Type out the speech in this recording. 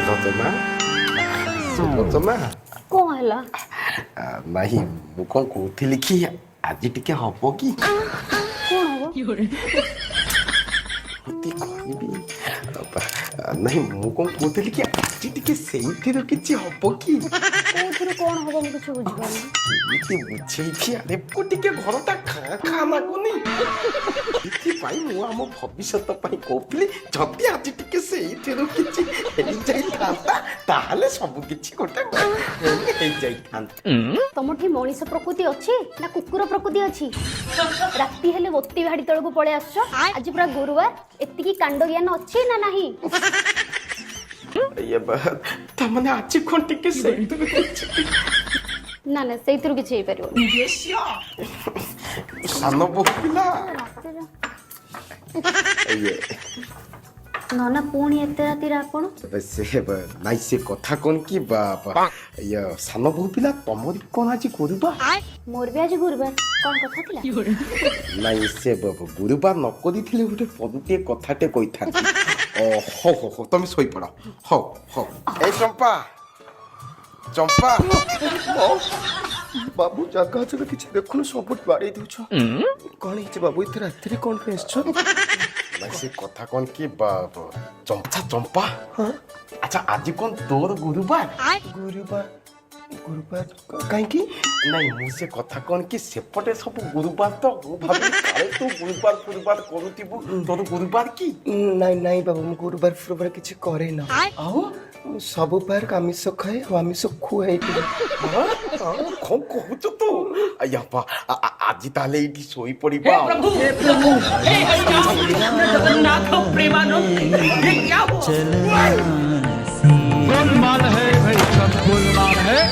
ସୁଲୋଚନା ସୁଲୋଚନା କଣ ହେଲା? ନାହିଁ ମୁଁ କଣ କହୁଥିଲି କି ଆଜି ଟିକେ ହବ କି? କଣ ହବ? ମତେ କହିବି ନାହିଁ ମୁଁ କଣ କହୁଥିଲି କି ଆଜି ଟିକେ ସେଇଥିରୁ କିଛି ହବ କି? କୋଉଥିରୁ କଣ ହବ ମୁଁ କିଛି ବୁଝିପାରୁନି। କେମିତି ବୁଝେଇଛି ଆରେ ମୁଁ ଟିକେ ଘରଟା ଖାଁ ଖାଁ ଲାଗୁନି ସେଥିପାଇଁ ମୁଁ ଆମ ଭବିଷ୍ୟତ ପାଇଁ କହୁଥିଲି ଯଦି ଆଜି ଟିକେ ସେଇଥିରୁ କିଛି ହେଇଯାଇଥାନ୍ତା ତାହେଲେ ସବୁ କିଛି ଗୋଟେ ହେଇଯାଇଥାନ୍ତା। ତମଠି ମଣିଷ ପ୍ରକୃତି ଅଛି ନା କୁକୁର ପ୍ରକୃତି ଅଛି? ରାତି ହେଲେ ମୋତି ଭାଡି ତଳକୁ ପଳେଇ ଆସୁଛ। ଆଜି ପୁରା ଗୁରୁବାର, ଏତିକି କାଣ୍ଡ ଜ୍ଞାନ ଅଛି ନା ନାହିଁ? ତାମାନେ ଆଜି କଣ ଟିକେ ସେଇଥିରୁ କିଛି ନା ନା ସେଇଥିରୁ କିଛି ହେଇପାରିବନି। ସାନ ବୋହୂ ପିଲା ନନା ପୁଣି ଏତେ ରାତିରେ ଆପଣ? ନାଇଁ ସେ କଥା କଣ କି ସାନ ବୋହୂ ପିଲା ତମରି କଣ ଆଜି ଗୁରୁବାର? ମୋର ବି ଆଜି ଗୁରୁବାର, କଣ କଥା ଥିଲା? ନାଇଁ ସେ ଗୁରୁବାର ନ କରିଥିଲେ ଗୋଟେ ପଦୁଟିଏ କଥାଟେ କହିଥାନ୍ତି। ହଉ ହଉ ହଉ ତମେ ଶୋଇପଡ଼। ହଉ ହଉ ଏଇ ଚମ୍ପା ଚମ୍ପା ବାବୁ ଜାଗା ଜାଗା କିଛି ଦେଖୁନୁ ସବୁଠି ବାଡେଇ ଦଉଛ। କଣ ହେଇଛି ବାବୁ ଏତେ ରାତିରେ କଣ ପାଇଁ ଆସିଛ? ସେ କଥା କଣ କି ଚମ୍ପା ଚମ୍ପା ଆଚ୍ଛା ଆଜି କଣ ତୋର ଗୁରୁବାର? ଗୁରୁବାର ଗୁରୁବାର କାହିଁକି? ନାଇଁ ମୁଁ ସେ କଥା କଣ କି ସେପଟେ ସବୁ ଗୁରୁବାର ତ ମୁଁ ଭାବିଲି କାଳେ ତୁ ଗୁରୁବାର ଗୁରୁବାର କରୁଥିବୁ ତୋର ଗୁରୁବାର କି? ନାଇଁ ନାଇଁ ବାବୁ ମୁଁ ଗୁରୁବାର ଫୁରୁବାର କିଛି କରେ ନା। ଆଉ ମୁଁ ସବୁ ବାର ଆମିଷ ଖାଏ ଆଉ ଆମିଷ ଖୁଆଇଥିଲି। କଣ କହୁଛୁ ତୁ? ଆଜି ତାହେଲେ ଏଇଠି ଶୋଇପଡ଼ିବା। जगन्नाथ प्रेमानंद ये क्या हुआ?